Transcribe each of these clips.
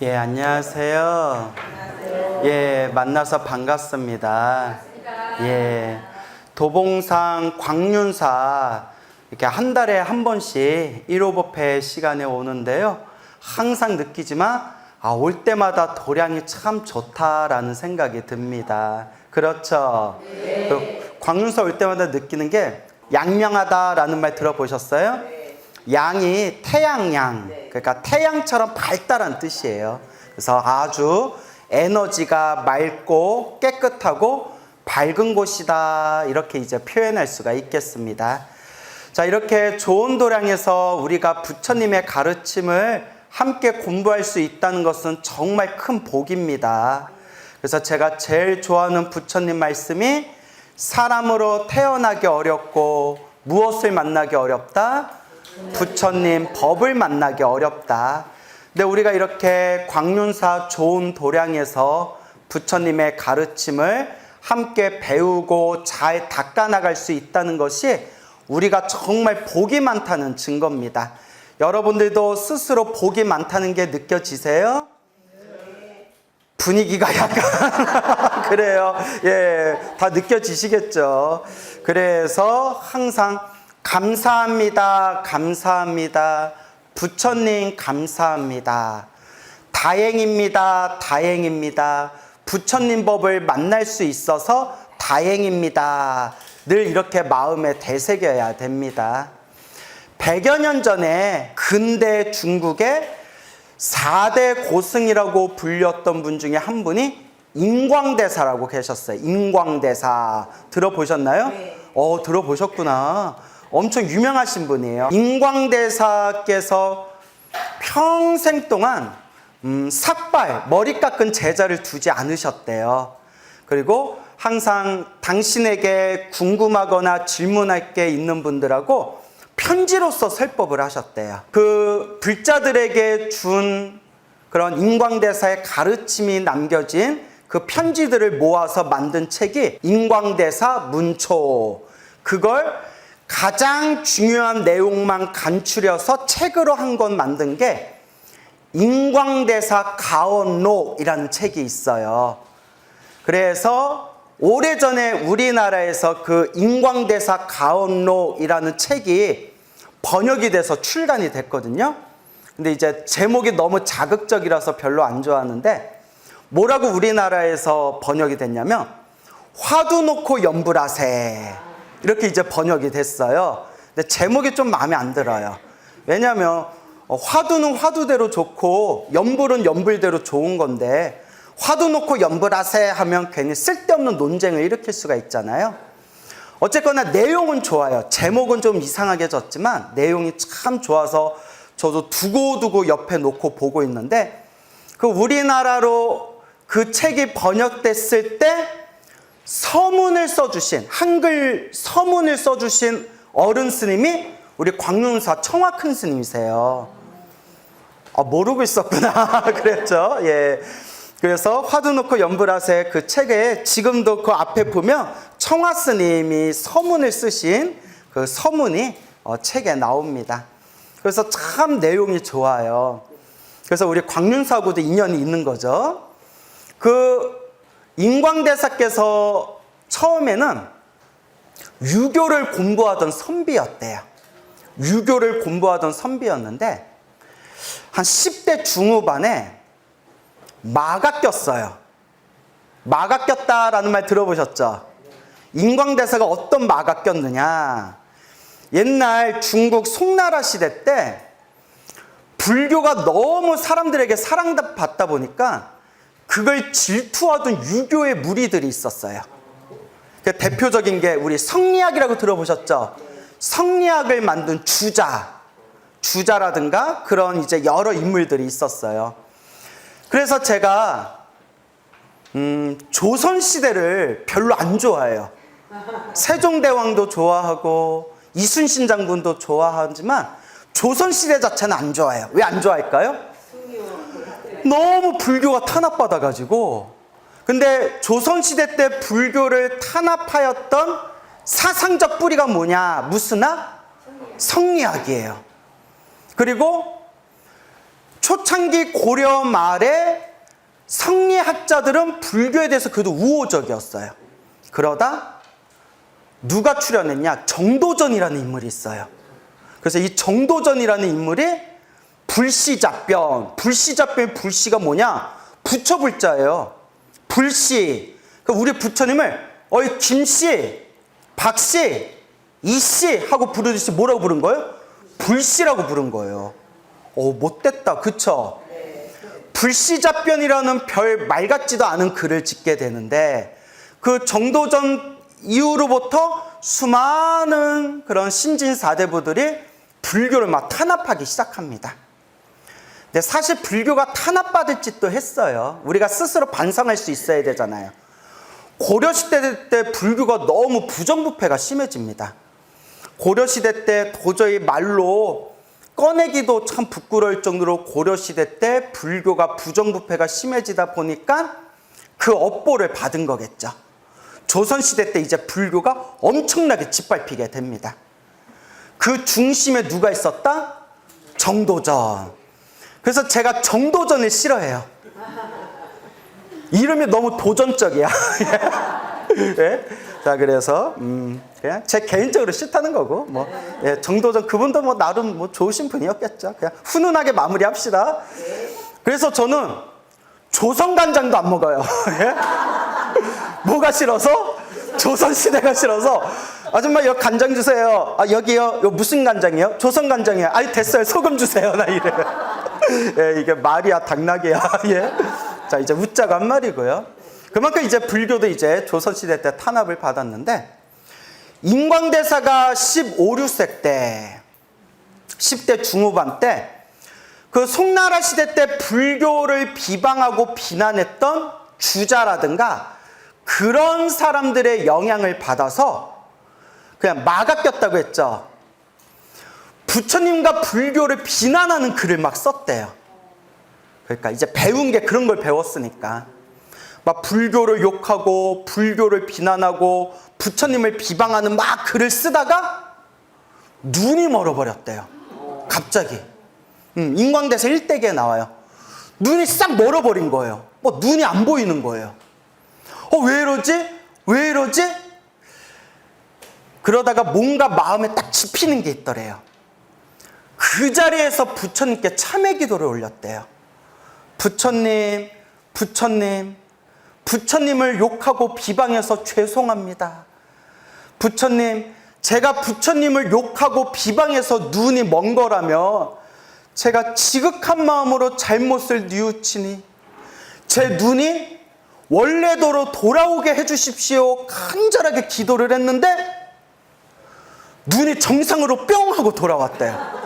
예, 안녕하세요. 예, 만나서 반갑습니다. 예, 도봉산 광륜사 이렇게 한 달에 한 번씩 1호 법회 시간에 오는데요. 항상 느끼지만 올 때마다 도량이 참 좋다라는 생각이 듭니다. 그렇죠? 네. 광륜사 올 때마다 느끼는 게 양명하다라는 말 들어보셨어요? 양이 태양양, 그러니까 태양처럼 발달한 뜻이에요. 그래서 아주 에너지가 맑고 깨끗하고 밝은 곳이다, 이렇게 이제 표현할 수가 있겠습니다. 자, 이렇게 좋은 도량에서 우리가 부처님의 가르침을 함께 공부할 수 있다는 것은 정말 큰 복입니다. 그래서 제가 제일 좋아하는 부처님 말씀이 사람으로 태어나기 어렵고 무엇을 만나기 어렵다? 부처님 법을 만나기 어렵다. 근데 우리가 이렇게 광륜사 좋은 도량에서 부처님의 가르침을 함께 배우고 잘 닦아나갈 수 있다는 것이 우리가 정말 복이 많다는 증거입니다. 여러분들도 스스로 복이 많다는 게 느껴지세요? 분위기가 약간 그래요. 예, 다 느껴지시겠죠. 그래서 항상 감사합니다, 감사합니다, 부처님 감사합니다, 다행입니다, 다행입니다, 부처님 법을 만날 수 있어서 다행입니다, 늘 이렇게 마음에 되새겨야 됩니다. 100여 년 전에 근대 중국의 4대 고승이라고 불렸던 분 중에 한 분이 인광대사라고 계셨어요. 인광대사 들어보셨나요? 네. 들어보셨구나. 엄청 유명하신 분이에요. 인광대사께서 평생 동안 삭발, 머리 깎은 제자를 두지 않으셨대요. 그리고 항상 당신에게 궁금하거나 질문할 게 있는 분들하고 편지로서 설법을 하셨대요. 그 불자들에게 준 그런 인광대사의 가르침이 남겨진 그 편지들을 모아서 만든 책이 인광대사 문초. 그걸 가장 중요한 내용만 간추려서 책으로 한 권 만든 게 인광대사 가언록이라는 책이 있어요. 그래서 오래전에 우리나라에서 그 인광대사 가언록이라는 책이 번역이 돼서 출간이 됐거든요. 근데 이제 제목이 너무 자극적이라서 별로 안 좋아하는데, 뭐라고 우리나라에서 번역이 됐냐면 화두 놓고 연불하세, 이렇게 이제 번역이 됐어요. 근데 제목이 좀 마음에 안 들어요. 왜냐하면 화두는 화두대로 좋고 연불은 연불대로 좋은 건데, 화두 놓고 연불하세 하면 괜히 쓸데없는 논쟁을 일으킬 수가 있잖아요. 어쨌거나 내용은 좋아요. 제목은 좀 이상하게 졌지만 내용이 참 좋아서 저도 두고두고 옆에 놓고 보고 있는데, 그 우리나라로 그 책이 번역됐을 때 서문을 써주신, 한글 서문을 써주신 어른 스님이 우리 광륜사 청화 큰 스님이세요. 모르고 있었구나. 그랬죠. 예. 그래서 화두 놓고 연불하세 그 책에 지금도 그 앞에 보면 청화 스님이 서문을 쓰신 그 서문이 책에 나옵니다. 그래서 참 내용이 좋아요. 그래서 우리 광륜사하고도 인연이 있는 거죠. 그 인광대사께서 처음에는 유교를 공부하던 선비였대요. 유교를 공부하던 선비였는데 한 10대 중후반에 마가 꼈어요. 마가 꼈다라는 말 들어보셨죠? 인광대사가 어떤 마가 꼈느냐, 옛날 중국 송나라 시대 때 불교가 너무 사람들에게 사랑받다 보니까 그걸 질투하던 유교의 무리들이 있었어요. 대표적인 게 우리 성리학이라고 들어보셨죠? 성리학을 만든 주자라든가 그런 이제 여러 인물들이 있었어요. 그래서 제가 조선시대를 별로 안 좋아해요. 세종대왕도 좋아하고 이순신 장군도 좋아하지만 조선시대 자체는 안 좋아해요. 왜 안 좋아할까요? 너무 불교가 탄압받아가지고. 근데 조선시대 때 불교를 탄압하였던 사상적 뿌리가 뭐냐? 무슨 학? 성리학이에요. 그리고 초창기 고려 말에 성리학자들은 불교에 대해서 그래도 우호적이었어요. 그러다 누가 출연했냐? 정도전이라는 인물이 있어요. 그래서 이 정도전이라는 인물이 불시잡변, 불시가 뭐냐? 부처 불자예요. 불시. 그러니까 우리 부처님을 어이 김씨, 박씨, 이씨 하고 부르듯이 뭐라고 부른 거예요? 불시라고 부른 거예요. 못됐다. 그쵸? 불시잡변이라는 별 말 같지도 않은 글을 짓게 되는데 그 정도전 이후로부터 수많은 그런 신진사대부들이 불교를 막 탄압하기 시작합니다. 근데 사실 불교가 탄압받을 짓도 했어요. 우리가 스스로 반성할 수 있어야 되잖아요. 고려시대 때 불교가 너무 부정부패가 심해집니다. 고려시대 때 도저히 말로 꺼내기도 참 부끄러울 정도로 고려시대 때 불교가 부정부패가 심해지다 보니까 그 업보를 받은 거겠죠. 조선시대 때 이제 불교가 엄청나게 짓밟히게 됩니다. 그 중심에 누가 있었다? 정도전. 그래서 제가 정도전을 싫어해요. 이름이 너무 도전적이야. 예? 자, 그래서 그냥 제 개인적으로 싫다는 거고 예, 정도전 그분도 뭐 나름 뭐 좋으신 분이었겠죠. 그냥 훈훈하게 마무리합시다. 그래서 저는 조선간장도 안 먹어요. 예? 뭐가 싫어서? 조선시대가 싫어서 아줌마 여기 간장 주세요. 여기요? 요 무슨 간장이요? 조선간장이요. 아이 됐어요. 소금 주세요. 나 이래요. 예, 이게 말이야 당나귀야. 예. 자, 이제 웃자고 한 말이고요. 그만큼 이제 불교도 이제 조선시대 때 탄압을 받았는데 인광대사가 15, 16세 때 10대 중후반 때 그 송나라 시대 때 불교를 비방하고 비난했던 주자라든가 그런 사람들의 영향을 받아서 그냥 막아 꼈다고 했죠. 부처님과 불교를 비난하는 글을 막 썼대요. 그러니까 이제 배운 게 그런 걸 배웠으니까 막 불교를 욕하고 불교를 비난하고 부처님을 비방하는 막 글을 쓰다가 눈이 멀어버렸대요. 갑자기. 인광대사 일대기에 나와요. 눈이 싹 멀어버린 거예요. 눈이 안 보이는 거예요. 왜 이러지? 왜 이러지? 그러다가 뭔가 마음에 딱 집히는 게 있더래요. 그 자리에서 부처님께 참회 기도를 올렸대요. 부처님, 부처님을 욕하고 비방해서 죄송합니다. 부처님, 제가 부처님을 욕하고 비방해서 눈이 먼 거라면 제가 지극한 마음으로 잘못을 뉘우치니 제 눈이 원래대로 돌아오게 해주십시오. 간절하게 기도를 했는데 눈이 정상으로 뿅 하고 돌아왔대요.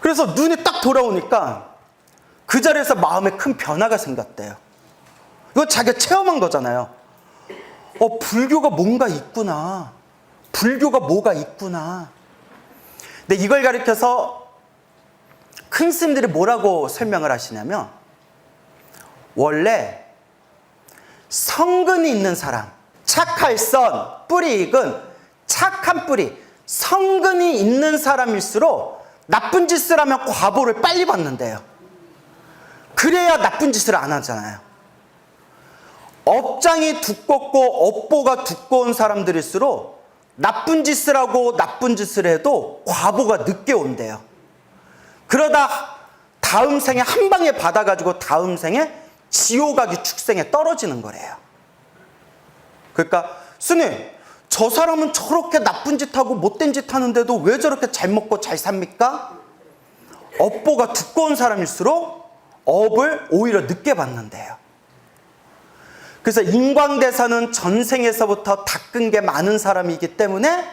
그래서 눈이 딱 돌아오니까 그 자리에서 마음에 큰 변화가 생겼대요. 이거 자기가 체험한 거잖아요. 불교가 뭔가 있구나. 불교가 뭐가 있구나. 근데 이걸 가리켜서 큰 스님들이 뭐라고 설명을 하시냐면 원래 성근이 있는 사람, 착할 선, 뿌리 익은 착한 뿌리, 성근이 있는 사람일수록 나쁜 짓을 하면 과보를 빨리 받는데요. 그래야 나쁜 짓을 안 하잖아요. 업장이 두껍고 업보가 두꺼운 사람들일수록 나쁜 짓을 하고 나쁜 짓을 해도 과보가 늦게 온대요. 그러다 다음 생에 한 방에 받아가지고 다음 생에 지옥아기 축생에 떨어지는 거래요. 그러니까 스님, 저 사람은 저렇게 나쁜 짓 하고 못된 짓 하는데도 왜 저렇게 잘 먹고 잘 삽니까? 업보가 두꺼운 사람일수록 업을 오히려 늦게 받는데요. 그래서 인광대사는 전생에서부터 닦은 게 많은 사람이기 때문에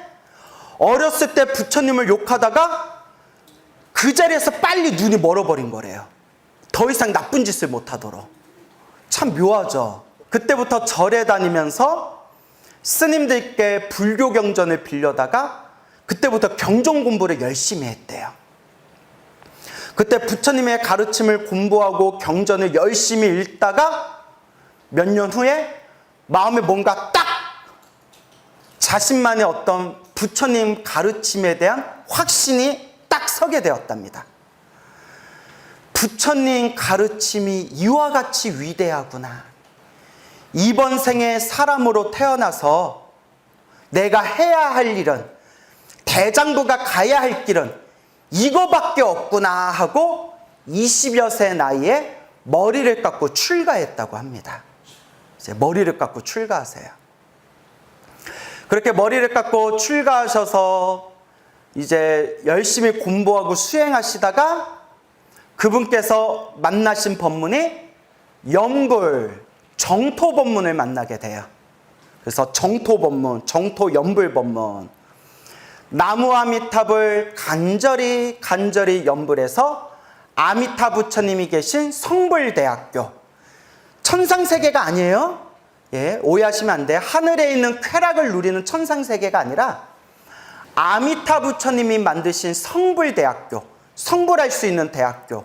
어렸을 때 부처님을 욕하다가 그 자리에서 빨리 눈이 멀어버린 거래요. 더 이상 나쁜 짓을 못하도록. 참 묘하죠. 그때부터 절에 다니면서 스님들께 불교 경전을 빌려다가 그때부터 경전 공부를 열심히 했대요. 그때 부처님의 가르침을 공부하고 경전을 열심히 읽다가 몇 년 후에 마음에 뭔가 딱 자신만의 어떤 부처님 가르침에 대한 확신이 딱 서게 되었답니다. 부처님 가르침이 이와 같이 위대하구나. 이번 생에 사람으로 태어나서 내가 해야 할 일은, 대장부가 가야 할 길은 이거밖에 없구나 하고 20여 세 나이에 머리를 깎고 출가했다고 합니다. 이제 머리를 깎고 출가하세요. 그렇게 머리를 깎고 출가하셔서 이제 열심히 공부하고 수행하시다가 그분께서 만나신 법문이 연불, 정토법문을 만나게 돼요. 그래서 정토법문, 정토연불법문, 나무아미탑을 간절히 연불해서 아미타 부처님이 계신 성불대학교, 천상세계가 아니에요. 예, 오해하시면 안 돼요. 하늘에 있는 쾌락을 누리는 천상세계가 아니라 아미타 부처님이 만드신 성불대학교, 성불할 수 있는 대학교,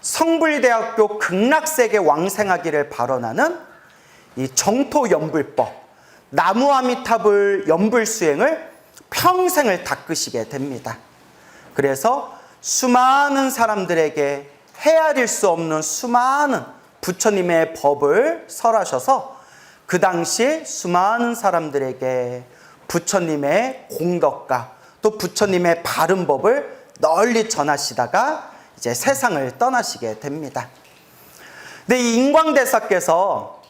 성불대학교 극락세계 왕생하기를 발언하는 이 정토연불법, 나무아미탑을 연불수행을 평생을 닦으시게 됩니다. 그래서 수많은 사람들에게 헤아릴 수 없는 수많은 부처님의 법을 설하셔서 그 당시 수많은 사람들에게 부처님의 공덕과 또 부처님의 바른 법을 널리 전하시다가 이제 세상을 떠나시게 됩니다. 근데 이 인광대사께서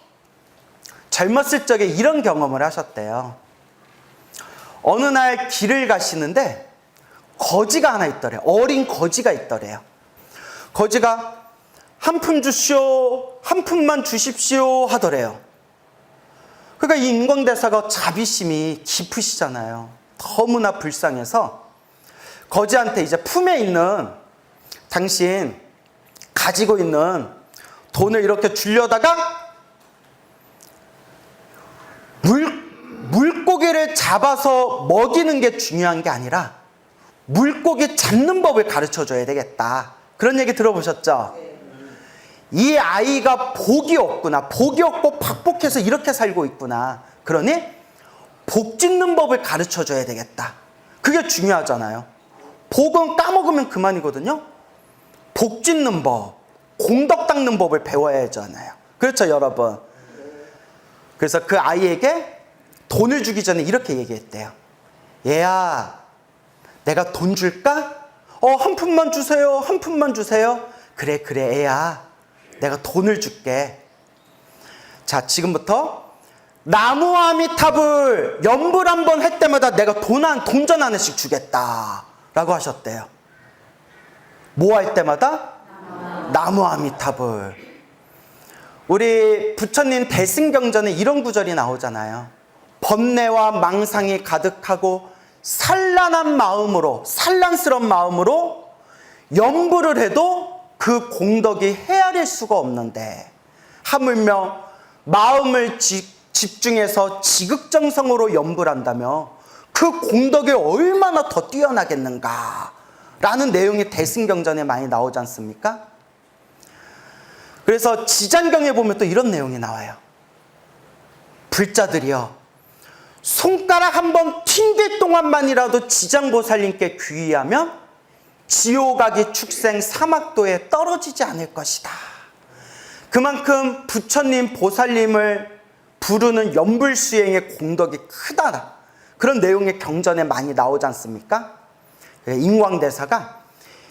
젊었을 적에 이런 경험을 하셨대요. 어느 날 길을 가시는데 거지가 하나 있더래요. 어린 거지가 있더래요. 거지가 한 푼 주시오, 한 푼만 주십시오 하더래요. 그러니까 이 인광대사가 자비심이 깊으시잖아요. 너무나 불쌍해서 거지한테 이제 품에 있는, 당신 가지고 있는 돈을 이렇게 주려다가 물고기를 잡아서 먹이는 게 중요한 게 아니라 물고기 잡는 법을 가르쳐 줘야 되겠다. 그런 얘기 들어보셨죠? 이 아이가 복이 없구나. 복이 없고 팍복해서 이렇게 살고 있구나. 그러니 복 짓는 법을 가르쳐 줘야 되겠다. 그게 중요하잖아요. 복은 까먹으면 그만이거든요. 복 짓는 법, 공덕 닦는 법을 배워야 하잖아요. 그렇죠, 여러분? 그래서 그 아이에게 돈을 주기 전에 이렇게 얘기했대요. 얘야, 내가 돈 줄까? 한 푼만 주세요. 한 푼만 주세요. 그래, 애야. 내가 돈을 줄게. 자, 지금부터 나무아미탑을 연불 한번 할 때마다 내가 돈전 하나씩 주겠다. 라고 하셨대요. 뭐 할 때마다? 나무아미탑을. 우리 부처님 대승경전에 이런 구절이 나오잖아요. 번뇌와 망상이 가득하고 산란한 마음으로, 산란스러운 마음으로 연불을 해도 그 공덕이 헤아릴 수가 없는데 하물며 마음을 집중해서 지극정성으로 연불한다며 그 공덕이 얼마나 더 뛰어나겠는가 라는 내용이 대승경전에 많이 나오지 않습니까? 그래서 지장경에 보면 또 이런 내용이 나와요. 불자들이여, 손가락 한번 튕길 동안만이라도 지장보살님께 귀의하면 지옥아기 축생 사막도에 떨어지지 않을 것이다. 그만큼 부처님 보살님을 부르는 연불수행의 공덕이 크다. 그런 내용의 경전에 많이 나오지 않습니까? 인광대사가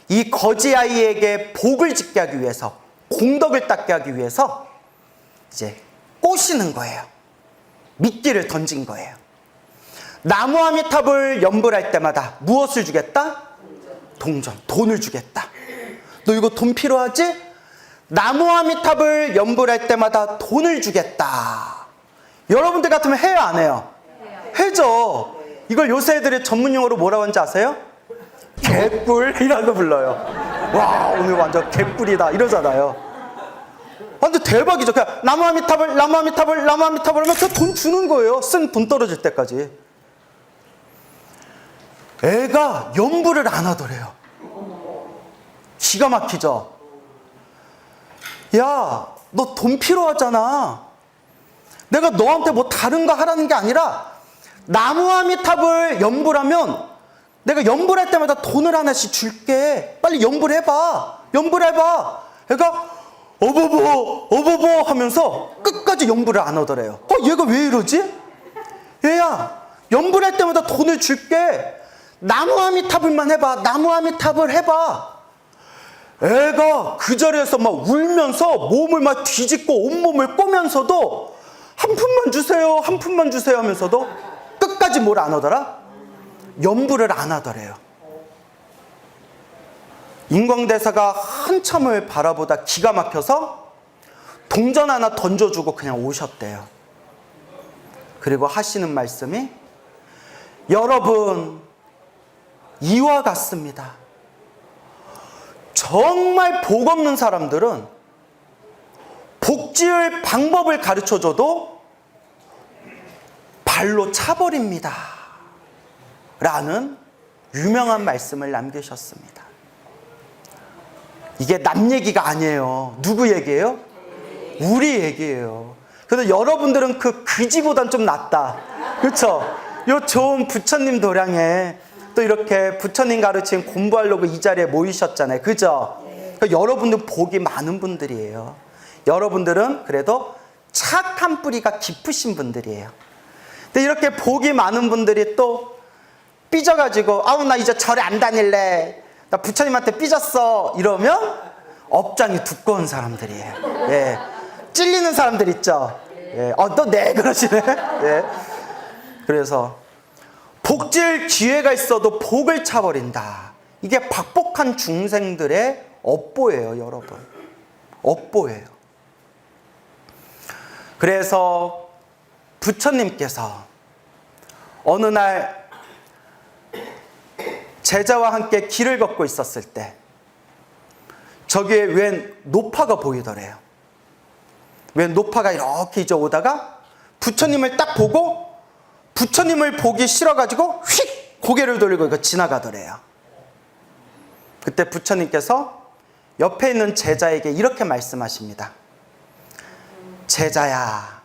이 거지 아이에게 복을 짓게 하기 위해서, 공덕을 닦게 하기 위해서 이제 꼬시는 거예요. 미끼를 던진 거예요. 나무아미탑을 연불할 때마다 무엇을 주겠다? 동전, 돈을 주겠다. 너 이거 돈 필요하지? 나무아미탑을 연불할 때마다 돈을 주겠다. 여러분들 같으면 해요, 안 해요? 해죠. 이걸 요새 애들이 전문용어로 뭐라고 하는지 아세요? 개꿀이라고 불러요. 와, 오늘 완전 개꿀이다 이러잖아요. 완전 대박이죠. 그냥 나무아미탑을 하면 그 돈 주는 거예요. 쓴 돈 떨어질 때까지. 애가 연불을 안 하더래요. 기가 막히죠. 야, 너 돈 필요하잖아. 내가 너한테 뭐 다른 거 하라는 게 아니라 나무아미탑을 연불하면 내가 연불할 때마다 돈을 하나씩 줄게. 빨리 연불해봐. 연불해봐. 그러니까 어버버 하면서 끝까지 연불을 안 하더래요. 얘가 왜 이러지? 얘야, 연불할 때마다 돈을 줄게. 나무 아미타불만 해봐. 나무 아미타불 해봐. 애가 그 자리에서 막 울면서 몸을 막 뒤집고 온몸을 꼬면서도 한 푼만 주세요, 한 푼만 주세요 하면서도 끝까지 뭘 안 하더라? 연불을 안 하더래요. 인광대사가 한참을 바라보다 기가 막혀서 동전 하나 던져주고 그냥 오셨대요. 그리고 하시는 말씀이, 여러분, 이와 같습니다. 정말 복 없는 사람들은 복 지을 방법을 가르쳐줘도 발로 차버립니다. 라는 유명한 말씀을 남기셨습니다. 이게 남 얘기가 아니에요. 누구 얘기예요? 우리 얘기예요. 그래서 여러분들은 그 그지보단 좀 낫다. 그렇죠? 요 좋은 부처님 도량에 또 이렇게 부처님 가르침 공부하려고 이 자리에 모이셨잖아요. 그죠? 그러니까 여러분들 복이 많은 분들이에요. 여러분들은 그래도 착한 뿌리가 깊으신 분들이에요. 근데 이렇게 복이 많은 분들이 또 삐져가지고, 아우 나 이제 절에 안 다닐래, 나 부처님한테 삐졌어, 이러면 업장이 두꺼운 사람들이에요. 예. 찔리는 사람들 있죠. 예. 또 네 그러시네. 예. 그래서 복질 기회가 있어도 복을 차버린다. 이게 박복한 중생들의 업보예요, 여러분. 업보예요. 그래서 부처님께서 어느 날 제자와 함께 길을 걷고 있었을 때 저기에 웬 노파가 보이더래요. 웬 노파가 이렇게 이제 오다가 부처님을 딱 보고 부처님을 보기 싫어가지고 휙 고개를 돌리고 이거 지나가더래요. 그때 부처님께서 옆에 있는 제자에게 이렇게 말씀하십니다. 제자야,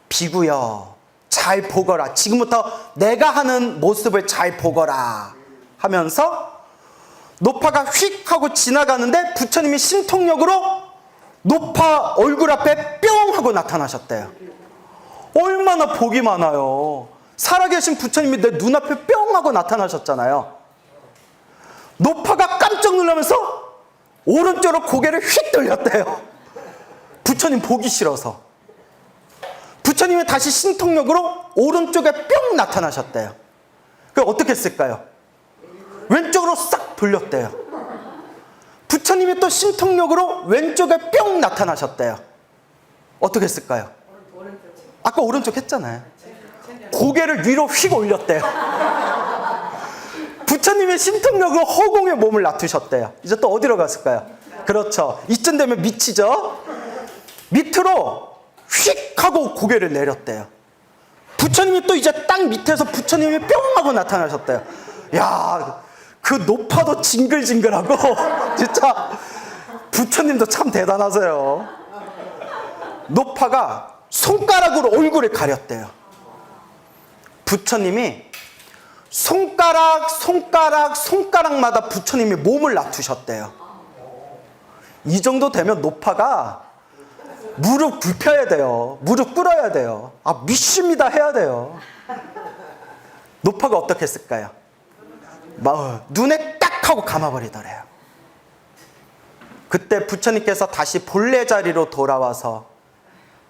비구여, 잘 보거라. 지금부터 내가 하는 모습을 잘 보거라 하면서 노파가 휙 하고 지나가는데 부처님이 신통력으로 노파 얼굴 앞에 뿅 하고 나타나셨대요. 얼마나 복이 많아요. 살아계신 부처님이 내 눈앞에 뿅 하고 나타나셨잖아요. 노파가 깜짝 놀라면서 오른쪽으로 고개를 휙 돌렸대요. 부처님 보기 싫어서. 부처님이 다시 신통력으로 오른쪽에 뿅 나타나셨대요. 그 어떻게 했을까요? 왼쪽으로 싹 돌렸대요. 부처님이 또 신통력으로 왼쪽에 뿅 나타나셨대요. 어떻게 했을까요? 아까 오른쪽 했잖아요. 고개를 위로 휙 올렸대요. 부처님의 신통력으로 허공에 몸을 놔두셨대요. 이제 또 어디로 갔을까요? 그렇죠. 이쯤 되면 밑이죠. 밑으로 휙 하고 고개를 내렸대요. 부처님이 또 이제 땅 밑에서 부처님이 뿅 하고 나타나셨대요. 야, 그 노파도 징글징글하고 진짜 부처님도 참 대단하세요. 노파가 손가락으로 얼굴을 가렸대요. 부처님이 손가락마다 부처님이 몸을 놔두셨대요. 이 정도 되면 노파가 무릎 굽혀야 돼요. 무릎 꿇어야 돼요. 믿습니다 해야 돼요. 노파가 어떻게 했을까요? 눈에 딱 하고 감아버리더래요. 그때 부처님께서 다시 본래 자리로 돌아와서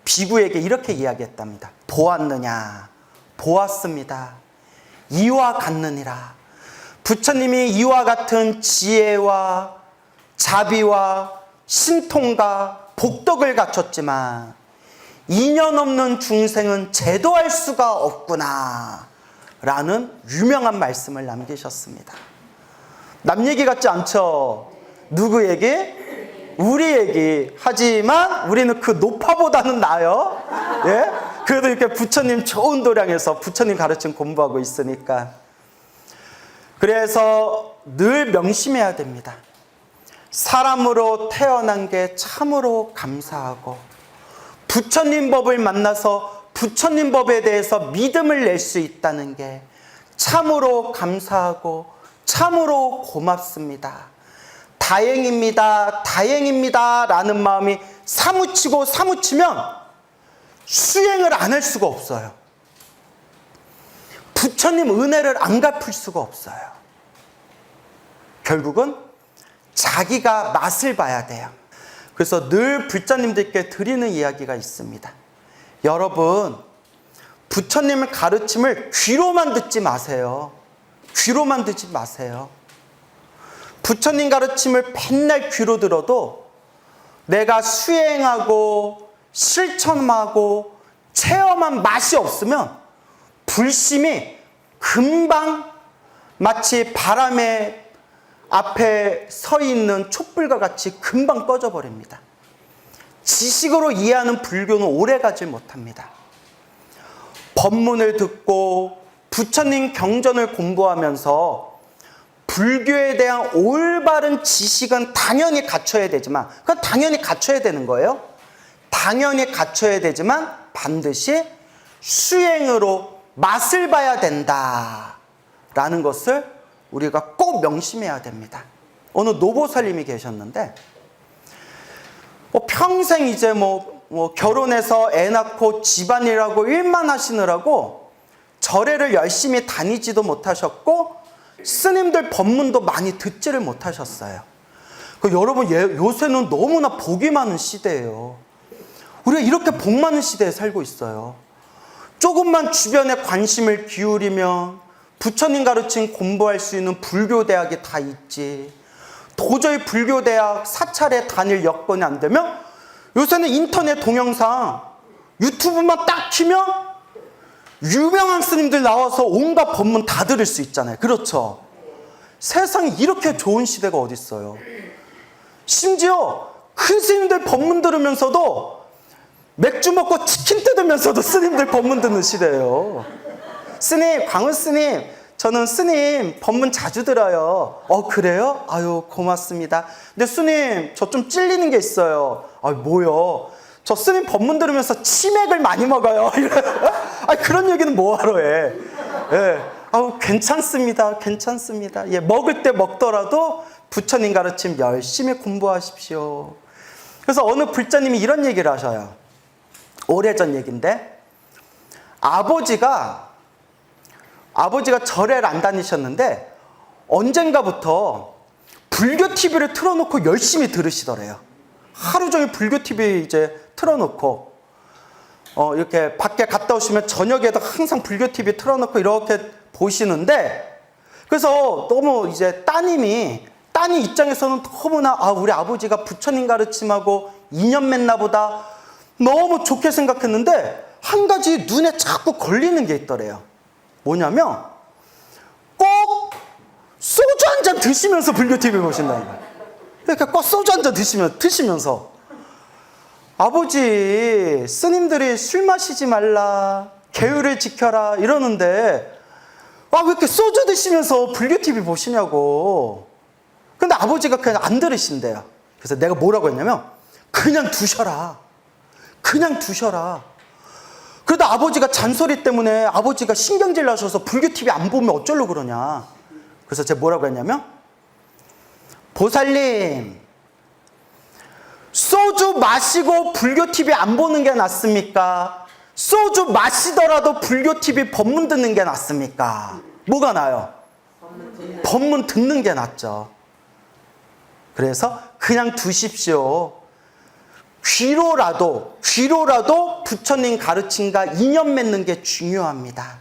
비구에게 이렇게 이야기했답니다. 보았느냐? 보았습니다. 이와 같느니라. 부처님이 이와 같은 지혜와 자비와 신통과 복덕을 갖췄지만 인연 없는 중생은 제도할 수가 없구나 라는 유명한 말씀을 남기셨습니다. 남 얘기 같지 않죠? 누구 얘기? 우리 얘기. 하지만 우리는 그 노파보다는 나아요. 예? 그래도 이렇게 부처님 좋은 도량에서 부처님 가르침 공부하고 있으니까. 그래서 늘 명심해야 됩니다. 사람으로 태어난 게 참으로 감사하고 부처님 법을 만나서 부처님 법에 대해서 믿음을 낼 수 있다는 게 참으로 감사하고 참으로 고맙습니다. 다행입니다. 다행입니다. 라는 마음이 사무치고 사무치면 수행을 안 할 수가 없어요. 부처님 은혜를 안 갚을 수가 없어요. 결국은 자기가 맛을 봐야 돼요. 그래서 늘 불자님들께 드리는 이야기가 있습니다. 여러분, 부처님의 가르침을 귀로만 듣지 마세요. 귀로만 듣지 마세요. 부처님 가르침을 맨날 귀로 들어도 내가 수행하고 실천하고 체험한 맛이 없으면 불심이 금방 마치 바람에 앞에 서 있는 촛불과 같이 금방 꺼져버립니다. 지식으로 이해하는 불교는 오래가지 못합니다. 법문을 듣고 부처님 경전을 공부하면서 불교에 대한 올바른 지식은 당연히 갖춰야 되지만, 그건 당연히 갖춰야 되는 거예요. 당연히 갖춰야 되지만 반드시 수행으로 맛을 봐야 된다라는 것을 우리가 꼭 명심해야 됩니다. 어느 노보살님이 계셨는데 평생 이제 결혼해서 애 낳고 집안일하고 일만 하시느라고 절에를 열심히 다니지도 못하셨고 스님들 법문도 많이 듣지를 못하셨어요. 여러분, 요새는 너무나 복이 많은 시대예요. 우리가 이렇게 복 많은 시대에 살고 있어요. 조금만 주변에 관심을 기울이면 부처님 가르침 공부할 수 있는 불교대학이 다 있지. 도저히 불교대학 사찰에 다닐 여건이 안 되면 요새는 인터넷 동영상 유튜브만 딱 키면 유명한 스님들 나와서 온갖 법문 다 들을 수 있잖아요. 그렇죠? 세상에 이렇게 좋은 시대가 어디 있어요. 심지어 큰 스님들 법문 들으면서도 맥주 먹고 치킨 뜯으면서도 스님들 법문 듣는 시대예요. 스님, 광훈 스님, 저는 스님 법문 자주 들어요. 그래요? 아유, 고맙습니다. 근데 스님, 저 좀 찔리는 게 있어요. 뭐요? 저 스님 법문 들으면서 치맥을 많이 먹어요. 그런 얘기는 뭐하러 해? 예. 괜찮습니다. 괜찮습니다. 예, 먹을 때 먹더라도 부처님 가르침 열심히 공부하십시오. 그래서 어느 불자님이 이런 얘기를 하셔요. 오래전 얘기인데, 아버지가 절에를 안 다니셨는데 언젠가부터 불교 TV를 틀어놓고 열심히 들으시더래요. 하루 종일 불교 TV 이제 틀어놓고 이렇게 밖에 갔다 오시면 저녁에도 항상 불교 TV 틀어놓고 이렇게 보시는데, 그래서 너무 이제 따님 입장에서는 너무나 우리 아버지가 부처님 가르침하고 인연 맺나 보다 너무 좋게 생각했는데 한 가지 눈에 자꾸 걸리는 게 있더래요. 뭐냐면 꼭 소주 한 잔 드시면서 불교 TV 보신다는 거예요. 그러니까 꼭 소주 한 잔 드시면서 아버지, 스님들이 술 마시지 말라, 계율을 지켜라 이러는데 왜 이렇게 소주 드시면서 불교 TV 보시냐고. 근데 아버지가 그냥 안 들으신대요. 그래서 내가 뭐라고 했냐면 그냥 두셔라. 그러다 아버지가 잔소리 때문에 아버지가 신경질 나셔서 불교 TV 안 보면 어쩌려고 그러냐. 그래서 제가 뭐라고 했냐면, 보살님, 소주 마시고 불교 TV 안 보는 게 낫습니까? 소주 마시더라도 불교 TV 법문 듣는 게 낫습니까? 뭐가 나아요? 법문 듣는 게 낫죠. 그래서 그냥 두십시오. 귀로라도 부처님 가르침과 인연 맺는 게 중요합니다.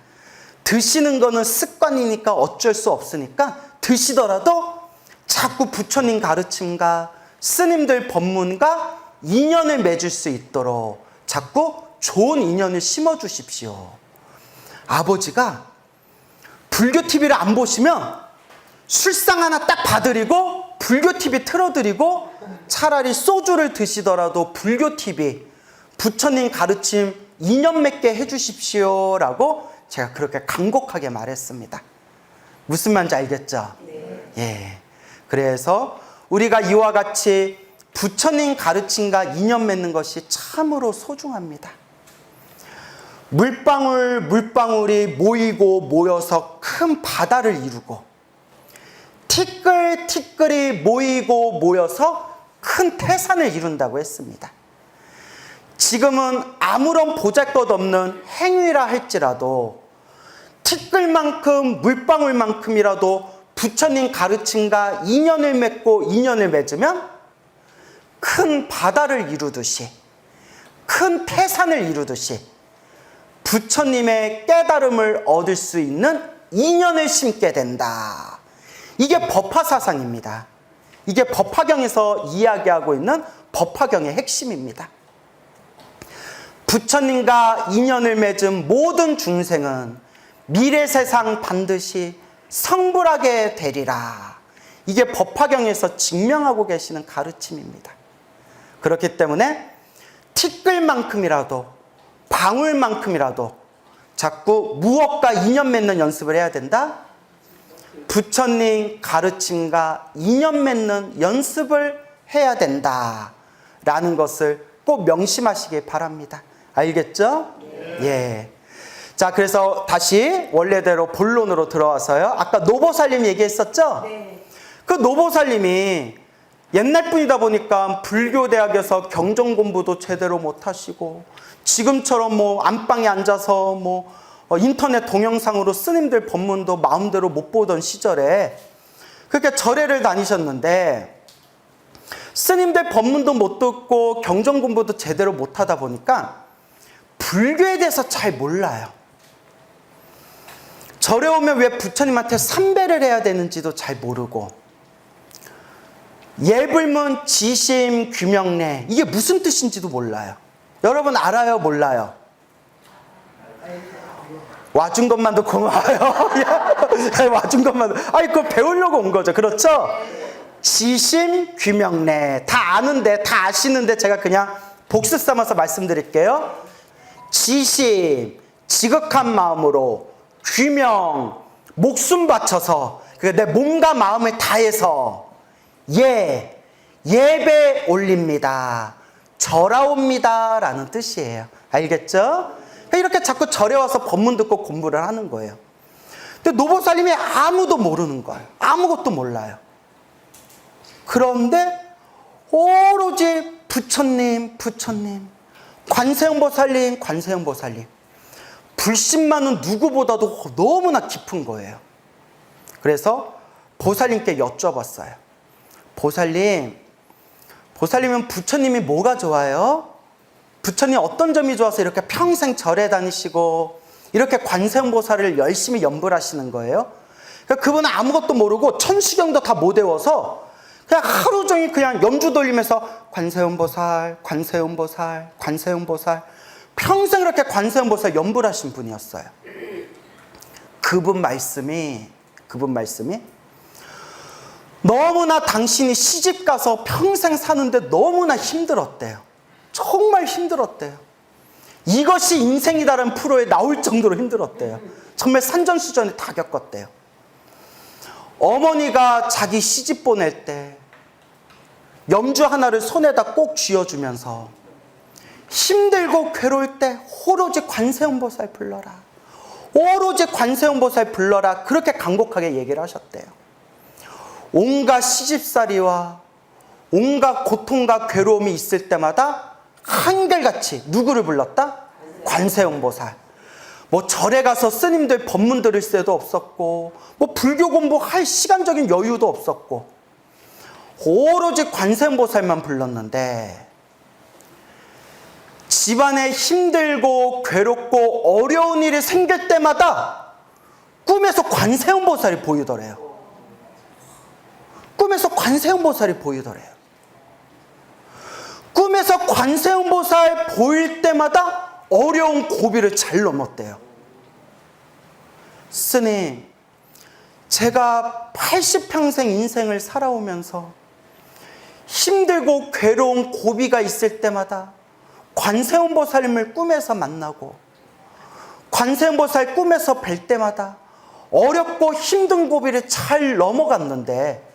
드시는 거는 습관이니까 어쩔 수 없으니까 드시더라도 자꾸 부처님 가르침과 스님들 법문과 인연을 맺을 수 있도록 자꾸 좋은 인연을 심어주십시오. 아버지가 불교 TV를 안 보시면 술상 하나 딱 봐드리고 불교 TV 틀어드리고 차라리 소주를 드시더라도 불교 TV, 부처님 가르침 인연 맺게 해주십시오 라고 제가 그렇게 간곡하게 말했습니다. 무슨 말인지 알겠죠? 네. 예. 그래서 우리가 이와 같이 부처님 가르침과 인연 맺는 것이 참으로 소중합니다. 물방울 물방울이 모이고 모여서 큰 바다를 이루고, 티끌티끌이 모이고 모여서 큰 태산을 이룬다고 했습니다. 지금은 아무런 보잘것없는 행위라 할지라도 티끌만큼 물방울만큼이라도 부처님 가르침과 인연을 맺고 인연을 맺으면 큰 바다를 이루듯이, 큰 태산을 이루듯이 부처님의 깨달음을 얻을 수 있는 인연을 심게 된다. 이게 법화사상입니다. 이게 법화경에서 이야기하고 있는 법화경의 핵심입니다. 부처님과 인연을 맺은 모든 중생은 미래 세상 반드시 성불하게 되리라. 이게 법화경에서 증명하고 계시는 가르침입니다. 그렇기 때문에 티끌만큼이라도, 방울만큼이라도 자꾸 무엇과 인연 맺는 연습을 해야 된다? 부처님 가르침과 인연 맺는 연습을 해야 된다 라는 것을 꼭 명심하시길 바랍니다. 알겠죠? 예. 자, 그래서 다시 원래대로 본론으로 들어와서요. 아까 노보살님 얘기했었죠? 네. 그 노보살님이 옛날 분이다 보니까 불교대학에서 경전 공부도 제대로 못하시고, 지금처럼 뭐 안방에 앉아서 뭐 인터넷 동영상으로 스님들 법문도 마음대로 못 보던 시절에 그렇게 절에를 다니셨는데, 스님들 법문도 못 듣고 경전 공부도 제대로 못하다 보니까 불교에 대해서 잘 몰라요. 절에 오면 왜 부처님한테 삼배를 해야 되는지도 잘 모르고, 예불문 지심 규명례 이게 무슨 뜻인지도 몰라요. 여러분 알아요? 몰라요? 와준 것만도 고마워요. 와준 것만도. 아니, 그거 배우려고 온 거죠. 그렇죠? 지심 규명례 다 아는데, 다 아시는데 제가 그냥 복습 삼아서 말씀드릴게요. 지심, 지극한 마음으로, 규명, 목숨 바쳐서 내 몸과 마음을 다해서 예배 올립니다. 절하옵니다 라는 뜻이에요. 알겠죠? 이렇게 자꾸 절에 와서 법문 듣고 공부를 하는 거예요. 근데 노보살님이 아무도 모르는 거예요. 아무것도 몰라요. 그런데 오로지 부처님, 관세음보살님, 불신만은 누구보다도 너무나 깊은 거예요. 그래서 보살님께 여쭤봤어요. 보살님은 부처님이 뭐가 좋아요? 부처님 어떤 점이 좋아서 이렇게 평생 절에 다니시고 이렇게 관세음보살을 열심히 연불하시는 거예요? 그러니까 그분은 아무것도 모르고 천수경도 다 못 외워서 그냥 하루 종일 그냥 염주 돌리면서 관세음보살 평생 이렇게 관세음보살 연불하신 분이었어요. 그분 말씀이 너무나 당신이 시집가서 평생 사는데 너무나 힘들었대요. 정말 힘들었대요. 이것이 인생이다라는 프로에 나올 정도로 힘들었대요. 정말 산전수전을 다 겪었대요. 어머니가 자기 시집 보낼 때 염주 하나를 손에다 꼭 쥐어주면서 힘들고 괴로울 때 오로지 관세음보살 불러라. 오로지 관세음보살 불러라. 그렇게 간곡하게 얘기를 하셨대요. 온갖 시집살이와 온갖 고통과 괴로움이 있을 때마다 한결같이 누구를 불렀다? 관세음보살. 뭐 절에 가서 스님들 법문 들을 새도 없었고, 뭐 불교 공부할 시간적인 여유도 없었고, 오로지 관세음보살만 불렀는데, 집안에 힘들고 괴롭고 어려운 일이 생길 때마다 꿈에서 관세음보살이 보이더래요. 꿈에서 관세음보살이 보이더래요. 꿈에서 관세음보살 보일 때마다 어려운 고비를 잘 넘었대요. 스님, 제가 80평생 인생을 살아오면서 힘들고 괴로운 고비가 있을 때마다 관세음보살님을 꿈에서 만나고, 관세음보살 꿈에서 뵐 때마다 어렵고 힘든 고비를 잘 넘어갔는데,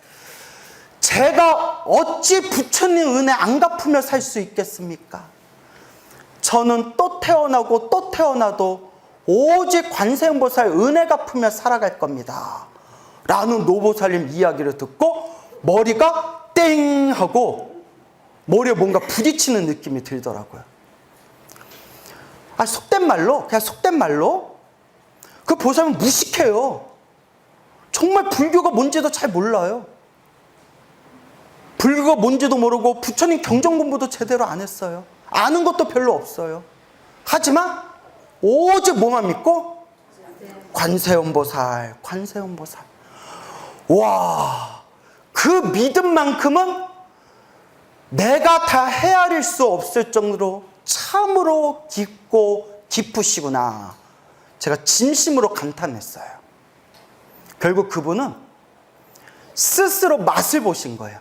제가 어찌 부처님 은혜 안 갚으며 살 수 있겠습니까? 저는 또 태어나고 또 태어나도 오직 관세음보살 은혜 갚으며 살아갈 겁니다. 라는 노보살님 이야기를 듣고 머리가 땡 하고 머리에 뭔가 부딪히는 느낌이 들더라고요. 속된 말로, 그냥 속된 말로 그 보살은 무식해요. 정말 불교가 뭔지도 잘 몰라요. 불교가 뭔지도 모르고 부처님 경전 공부도 제대로 안 했어요. 아는 것도 별로 없어요. 하지만 오직 뭐만 믿고? 관세음보살, 관세음보살. 와, 그 믿음만큼은 내가 다 헤아릴 수 없을 정도로 참으로 깊고 깊으시구나. 제가 진심으로 감탄했어요. 결국 그분은 스스로 맛을 보신 거예요.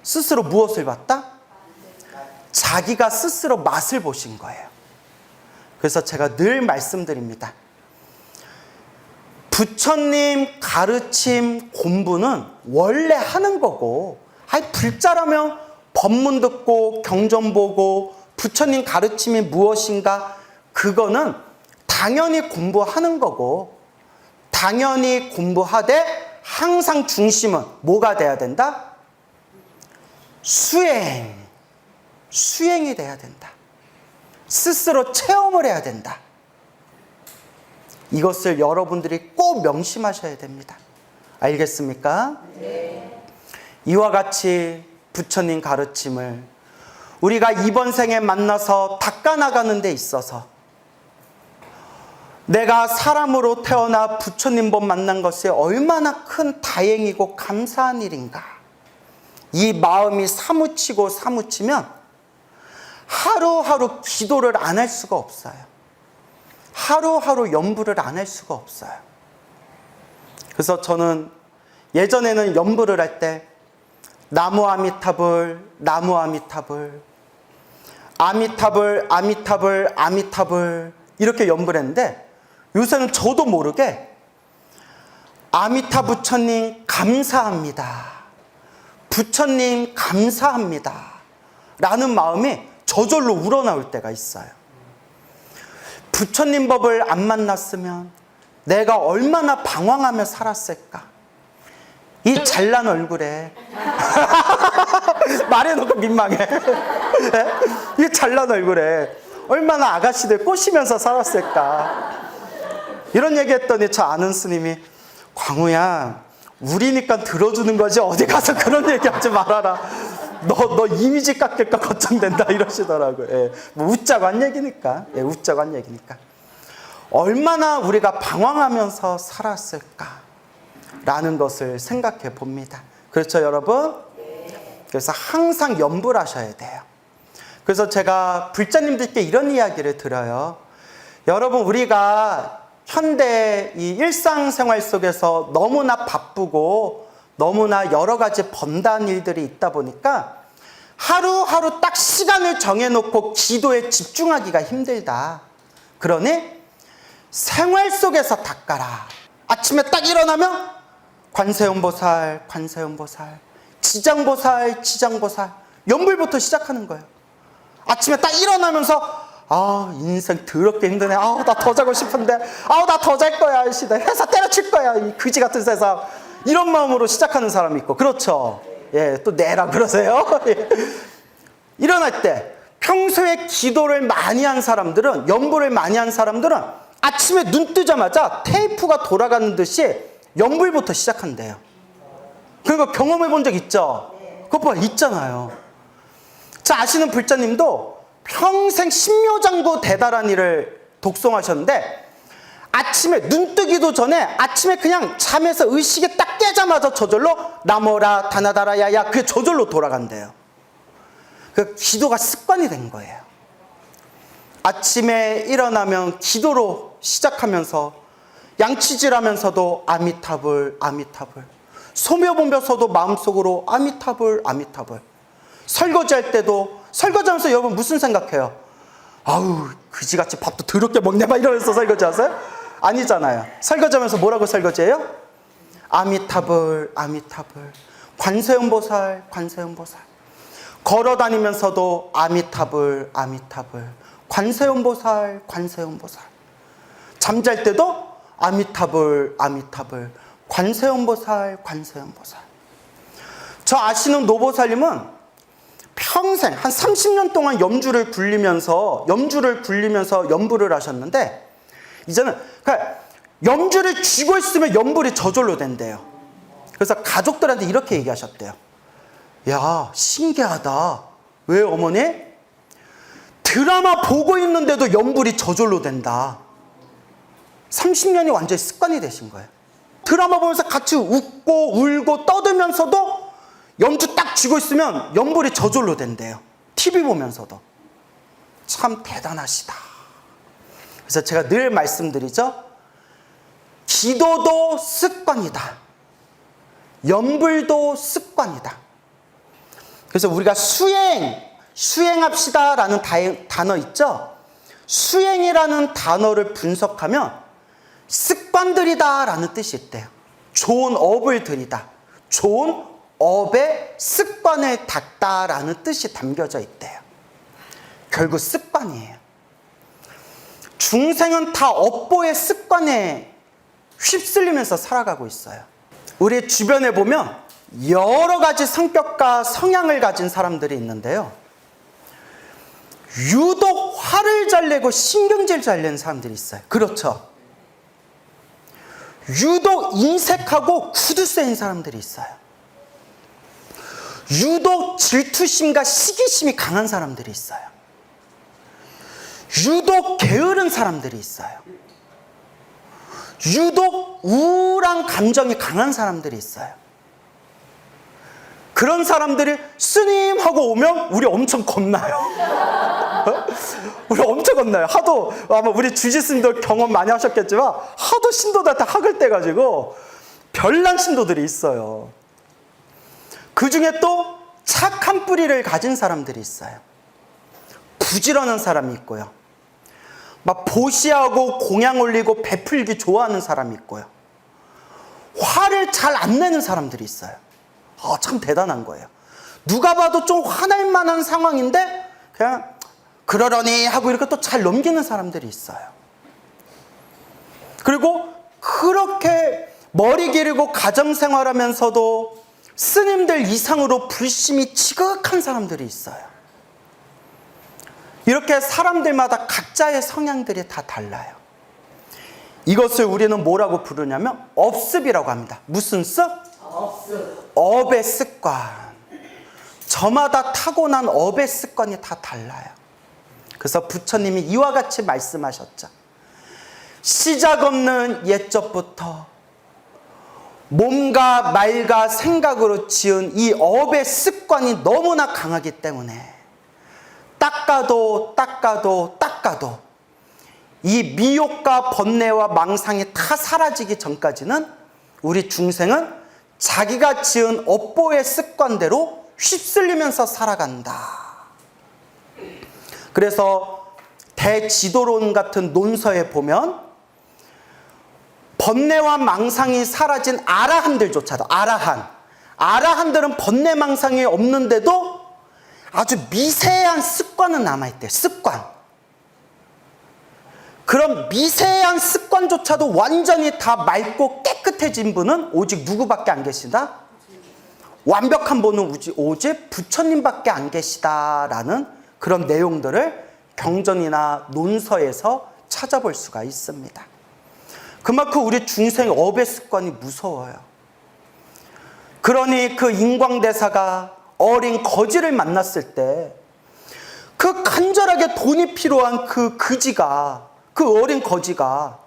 스스로 무엇을 봤다? 자기가 스스로 맛을 보신 거예요. 그래서 제가 늘 말씀드립니다. 부처님 가르침 공부는 원래 하는 거고, 불자라면 법문 듣고 경전 보고 부처님 가르침이 무엇인가, 그거는 당연히 공부하는 거고, 당연히 공부하되 항상 중심은 뭐가 돼야 된다? 수행이 돼야 된다. 스스로 체험을 해야 된다. 이것을 여러분들이 꼭 명심하셔야 됩니다. 알겠습니까? 네. 이와 같이 부처님 가르침을 우리가 이번 생에 만나서 닦아나가는 데 있어서 내가 사람으로 태어나 부처님 법 만난 것이 얼마나 큰 다행이고 감사한 일인가. 이 마음이 사무치고 사무치면 하루하루 기도를 안 할 수가 없어요. 하루하루 연부를 안 할 수가 없어요. 그래서 저는 예전에는 연부를 할 때 나무 아미타불, 나무 아미타불, 아미타불, 아미타불, 아미타불 이렇게 연부를 했는데, 요새는 저도 모르게 아미타 부처님 감사합니다, 부처님 감사합니다 라는 마음이 저절로 우러나올 때가 있어요. 부처님 법을 안 만났으면 내가 얼마나 방황하며 살았을까. 이 잘난 얼굴에 말해놓고 민망해. 이 잘난 얼굴에 얼마나 아가씨들 꼬시면서 살았을까. 이런 얘기했더니 저 아는 스님이, 광우야, 우리니까 들어주는 거지 어디 가서 그런 얘기하지 말아라. 너 이미지 깎일까 걱정된다 이러시더라고요. 예, 뭐 웃자고 한 얘기니까. 예, 웃자고 한 얘기니까. 얼마나 우리가 방황하면서 살았을까라는 것을 생각해 봅니다. 그렇죠, 여러분? 그래서 항상 염불 하셔야 돼요. 그래서 제가 불자님들께 이런 이야기를 들어요. 여러분, 우리가 현대 이 일상생활 속에서 너무나 바쁘고 너무나 여러 가지 번다한 일들이 있다 보니까 하루하루 딱 시간을 정해놓고 기도에 집중하기가 힘들다. 그러니 생활 속에서 닦아라. 아침에 딱 일어나면 관세음보살, 관세음보살, 지장보살, 지장보살, 연불부터 시작하는 거예요. 아침에 딱 일어나면서 인생 더럽게 힘드네. 나 더 자고 싶은데. 나 더 잘 거야. 회사 때려칠 거야. 이 그지 같은 세상. 이런 마음으로 시작하는 사람이 있고. 그렇죠. 예, 또 내라 그러세요. 예. 일어날 때 평소에 기도를 많이 한 사람들은, 연불을 많이 한 사람들은 아침에 눈 뜨자마자 테이프가 돌아가는 듯이 연불부터 시작한대요. 그러니까 경험해 본 적 있죠? 그거 봐, 있잖아요. 자, 아시는 불자님도 평생 신묘장구 대단한 일을 독송하셨는데, 아침에 눈 뜨기도 전에 아침에 그냥 잠에서 의식이 딱 깨자마자 저절로 나모라 다나다라 야야, 그게 저절로 돌아간대요. 그 기도가 습관이 된 거예요. 아침에 일어나면 기도로 시작하면서 양치질하면서도 아미타불, 아미타불, 소묘봉벼서도 마음속으로 아미타불, 아미타불, 설거지할 때도 설거지하면서 여러분 무슨 생각해요? 아우, 그지같이 밥도 더럽게 먹네 막 이러면서 설거지하세요? 아니잖아요. 설거지하면서 뭐라고 설거지해요? 아미타불, 아미타불, 관세음보살, 관세음보살. 걸어다니면서도 아미타불, 아미타불, 관세음보살, 관세음보살. 잠잘 때도 아미타불, 아미타불, 관세음보살, 관세음보살. 저 아시는 노보살님은 평생 한 30년 동안 염주를 굴리면서 염불을 하셨는데, 이제는 그러니까 염주를 쥐고 있으면 염불이 저절로 된대요. 그래서 가족들한테 이렇게 얘기하셨대요. 야, 신기하다. 왜 어머니? 드라마 보고 있는데도 염불이 저절로 된다. 30년이 완전히 습관이 되신 거예요. 드라마 보면서 같이 웃고 울고 떠들면서도 염주 딱 쥐고 있으면 염불이 저절로 된대요. TV 보면서도. 참 대단하시다. 그래서 제가 늘 말씀드리죠. 기도도 습관이다. 염불도 습관이다. 그래서 우리가 수행합시다라는 단어 있죠? 수행이라는 단어를 분석하면 습관들이다라는 뜻이 있대요. 좋은 업을 들이다. 좋은 업의 습관을 닦다라는 뜻이 담겨져 있대요. 결국 습관이에요. 중생은 다 업보의 습관에 휩쓸리면서 살아가고 있어요. 우리 주변에 보면 여러 가지 성격과 성향을 가진 사람들이 있는데요. 유독 화를 잘 내고 신경질 잘 내는 사람들이 있어요. 그렇죠? 유독 인색하고 구두쇠인 사람들이 있어요. 유독 질투심과 시기심이 강한 사람들이 있어요. 유독 게으른 사람들이 있어요. 유독 우울한 감정이 강한 사람들이 있어요. 그런 사람들이 스님 하고 오면 우리 엄청 겁나요. 우리 엄청 겁나요. 하도 아마 우리 주지스님도 경험 많이 하셨겠지만 하도 신도들한테 학을 떼가지고 별난 신도들이 있어요. 그 중에 또 착한 뿌리를 가진 사람들이 있어요. 부지런한 사람이 있고요. 막 보시하고 공양 올리고 베풀기 좋아하는 사람이 있고요. 화를 잘 안 내는 사람들이 있어요. 참 대단한 거예요. 누가 봐도 좀 화날 만한 상황인데 그냥 그러려니 하고 이렇게 또 잘 넘기는 사람들이 있어요. 그리고 그렇게 머리 기르고 가정생활하면서도 스님들 이상으로 불심이 지극한 사람들이 있어요. 이렇게 사람들마다 각자의 성향들이 다 달라요. 이것을 우리는 뭐라고 부르냐면 업습이라고 합니다. 무슨 습? 업습. 업의 습관. 저마다 타고난 업의 습관이 다 달라요. 그래서 부처님이 이와 같이 말씀하셨죠. 시작 없는 옛적부터 몸과 말과 생각으로 지은 이 업의 습관이 너무나 강하기 때문에 닦아도 이 미욕과 번뇌와 망상이 다 사라지기 전까지는 우리 중생은 자기가 지은 업보의 습관대로 휩쓸리면서 살아간다. 그래서 대지도론 같은 논서에 보면 번뇌와 망상이 사라진 아라한들조차도 아라한들은 번뇌 망상이 없는데도 아주 미세한 습관은 남아있대요. 습관. 그럼 미세한 습관조차도 완전히 다 맑고 깨끗해진 분은 오직 누구밖에 안 계시다? 완벽한 분은 오직 부처님밖에 안 계시다라는 그런 내용들을 경전이나 논서에서 찾아볼 수가 있습니다. 그만큼 우리 중생 업의 습관이 무서워요. 그러니 그 인광대사가 어린 거지를 만났을 때 그 간절하게 돈이 필요한 그 어린 거지가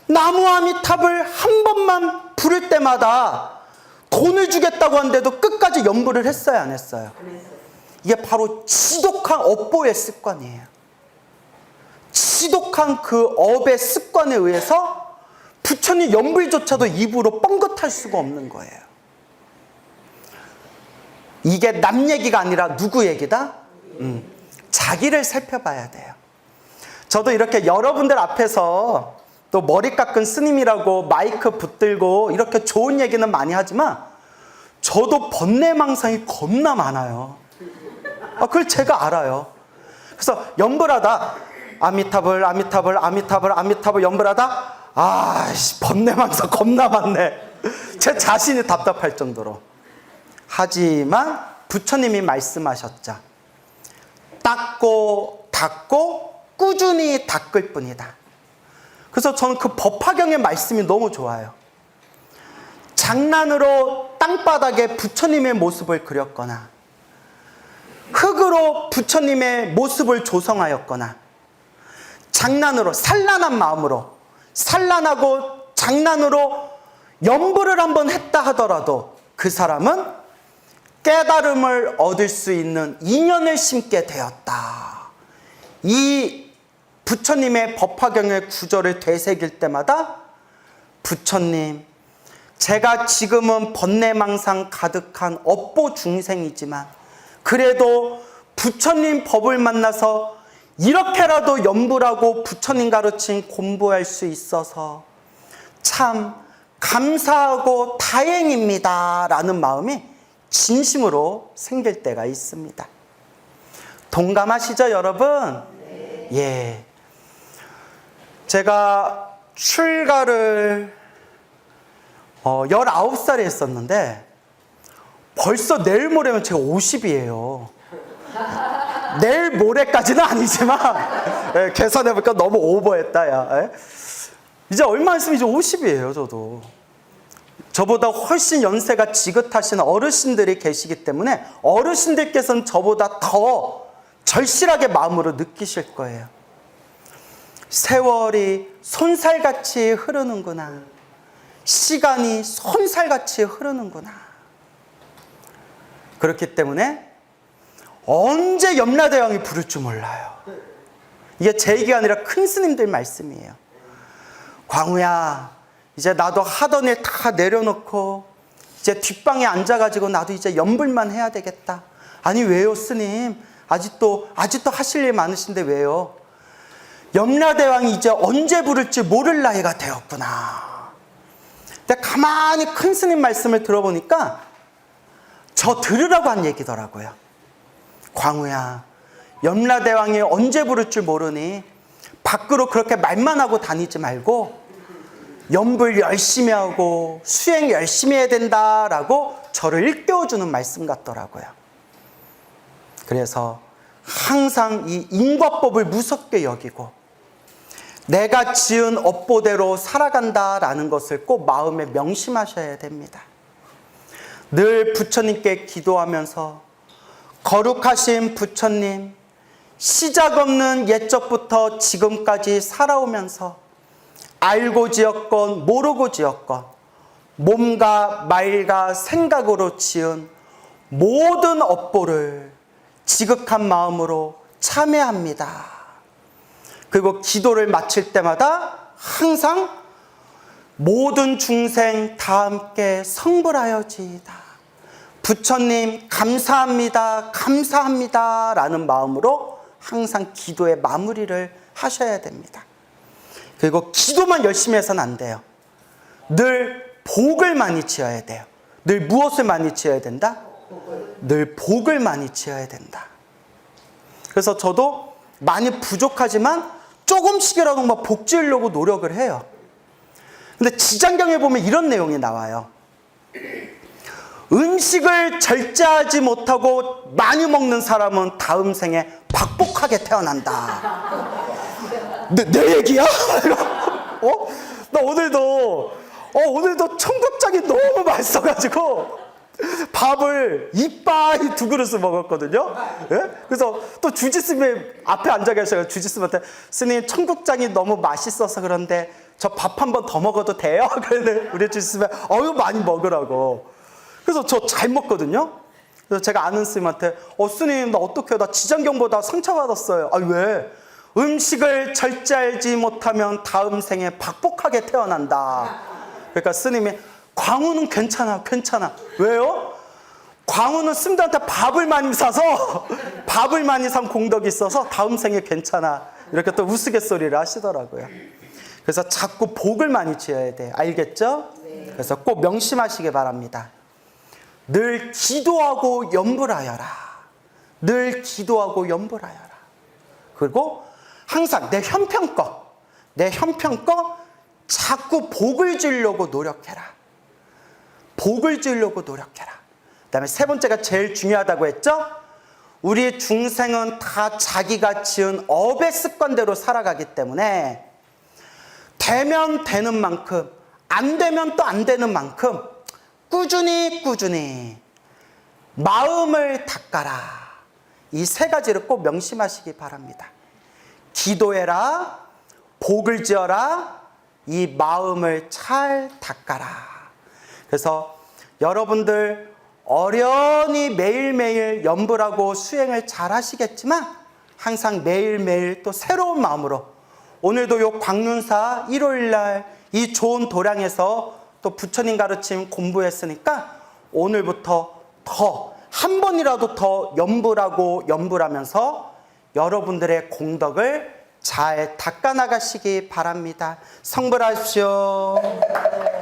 나무 아미탑을 한 번만 부를 때마다 돈을 주겠다고 하는데도 끝까지 염불을 했어요, 안 했어요? 이게 바로 지독한 업보의 습관이에요. 지독한 그 업의 습관에 의해서 부처님 염불조차도 입으로 뻥긋할 수가 없는 거예요. 이게 남 얘기가 아니라 누구 얘기다? 자기를 살펴봐야 돼요. 저도 이렇게 여러분들 앞에서 또 머리 깎은 스님이라고 마이크 붙들고 이렇게 좋은 얘기는 많이 하지만 저도 번뇌망상이 겁나 많아요. 그걸 제가 알아요. 그래서 염불하다 아미타불 아미타불 아미타불 아미타불 염불하다 아씨 번뇌망상 겁나 많네. 제 자신이 답답할 정도로. 하지만 부처님이 말씀하셨죠. 닦고 닦고 꾸준히 닦을 뿐이다. 그래서 저는 그 법화경의 말씀이 너무 좋아요. 장난으로 땅바닥에 부처님의 모습을 그렸거나 흙으로 부처님의 모습을 조성하였거나 장난으로 산란한 마음으로 산란하고 장난으로 염불을 한번 했다 하더라도 그 사람은 깨달음을 얻을 수 있는 인연을 심게 되었다. 이 부처님의 법화경의 구절을 되새길 때마다 부처님, 제가 지금은 번뇌망상 가득한 업보 중생이지만 그래도 부처님 법을 만나서 이렇게라도 염불하고 부처님 가르친 공부할 수 있어서 참 감사하고 다행입니다 라는 마음이 진심으로 생길 때가 있습니다. 동감하시죠 여러분? 예. 제가 출가를 19살에 했었는데 벌써 내일 모레면 제가 50이에요. 내일 모레까지는 아니지만 예, 계산해보니까 너무 오버했다 야. 예? 이제 얼마 있으면 이제 50이에요 저도. 저보다 훨씬 연세가 지긋하신 어르신들이 계시기 때문에 어르신들께서는 저보다 더 절실하게 마음으로 느끼실 거예요. 세월이 손살같이 흐르는구나. 시간이 손살같이 흐르는구나. 그렇기 때문에 언제 염라대왕이 부를 줄 몰라요. 이게 제 얘기가 아니라 큰 스님들 말씀이에요. 광우야, 이제 나도 하던 일 다 내려놓고 이제 뒷방에 앉아가지고 나도 이제 염불만 해야 되겠다. 아니 왜요 스님? 아직도 하실 일 많으신데 왜요? 염라대왕이 이제 언제 부를지 모를 나이가 되었구나. 근데 가만히 큰 스님 말씀을 들어보니까 저 들으라고 한 얘기더라고요. 광우야, 염라대왕이 언제 부를 줄 모르니 밖으로 그렇게 말만 하고 다니지 말고 염불 열심히 하고 수행 열심히 해야 된다라고 저를 일깨워주는 말씀 같더라고요. 그래서 항상 이 인과법을 무섭게 여기고 내가 지은 업보대로 살아간다라는 것을 꼭 마음에 명심하셔야 됩니다. 늘 부처님께 기도하면서 거룩하신 부처님, 시작 없는 옛적부터 지금까지 살아오면서 알고 지었건 모르고 지었건 몸과 말과 생각으로 지은 모든 업보를 지극한 마음으로 참회합니다. 그리고 기도를 마칠 때마다 항상 모든 중생 다 함께 성불하여지이다. 부처님 감사합니다. 감사합니다. 라는 마음으로 항상 기도의 마무리를 하셔야 됩니다. 그리고 기도만 열심히 해서는 안 돼요. 늘 복을 많이 지어야 돼요. 늘 무엇을 많이 지어야 된다? 늘 복을 많이 지어야 된다. 그래서 저도 많이 부족하지만 조금씩이라도 막 복 지으려고 노력을 해요. 근데 지장경에 보면 이런 내용이 나와요. 음식을 절제하지 못하고 많이 먹는 사람은 다음 생에 박복하게 태어난다. 내 얘기야? 나 오늘도 청국장이 너무 맛있어가지고 밥을 이빠이 2그릇을 먹었거든요. 예? 그래서 또 주지스님이 앞에 앉아 계셔서 주지스님한테 스님 청국장이 너무 맛있어서 그런데 저 밥 한 번 더 먹어도 돼요? 그런데 우리 주지스님이 많이 먹으라고. 그래서 저 잘 먹거든요. 그래서 제가 아는 스님한테 스님 나 어떡해요? 나 지장경보다 상처받았어요. 아 왜? 음식을 절제하지 못하면 다음 생에 박복하게 태어난다. 그러니까 스님이 광우는 괜찮아. 왜요? 광우는 스님들한테 밥을 많이 사서 밥을 많이 산 공덕이 있어서 다음 생에 괜찮아. 이렇게 또 우스갯소리를 하시더라고요. 그래서 자꾸 복을 많이 지어야 돼. 알겠죠? 네. 그래서 꼭 명심하시기 바랍니다. 늘 기도하고 염불하여라. 늘 기도하고 염불하여라. 그리고 항상 내 형편껏 자꾸 복을 주려고 노력해라. 복을 주려고 노력해라. 그 다음에 세 번째가 제일 중요하다고 했죠? 우리 중생은 다 자기가 지은 업의 습관대로 살아가기 때문에 되면 되는 만큼, 안 되면 또 안 되는 만큼 꾸준히 마음을 닦아라. 이 세 가지를 꼭 명심하시기 바랍니다. 기도해라, 복을 지어라, 이 마음을 잘 닦아라. 그래서 여러분들 어련히 매일매일 염불하고 수행을 잘 하시겠지만 항상 매일매일 또 새로운 마음으로 오늘도 요 광륜사 일요일날 이 좋은 도량에서 또 부처님 가르침 공부했으니까 오늘부터 더 한 번이라도 더 염불하면서 여러분들의 공덕을 잘 닦아나가시기 바랍니다. 성불하십시오.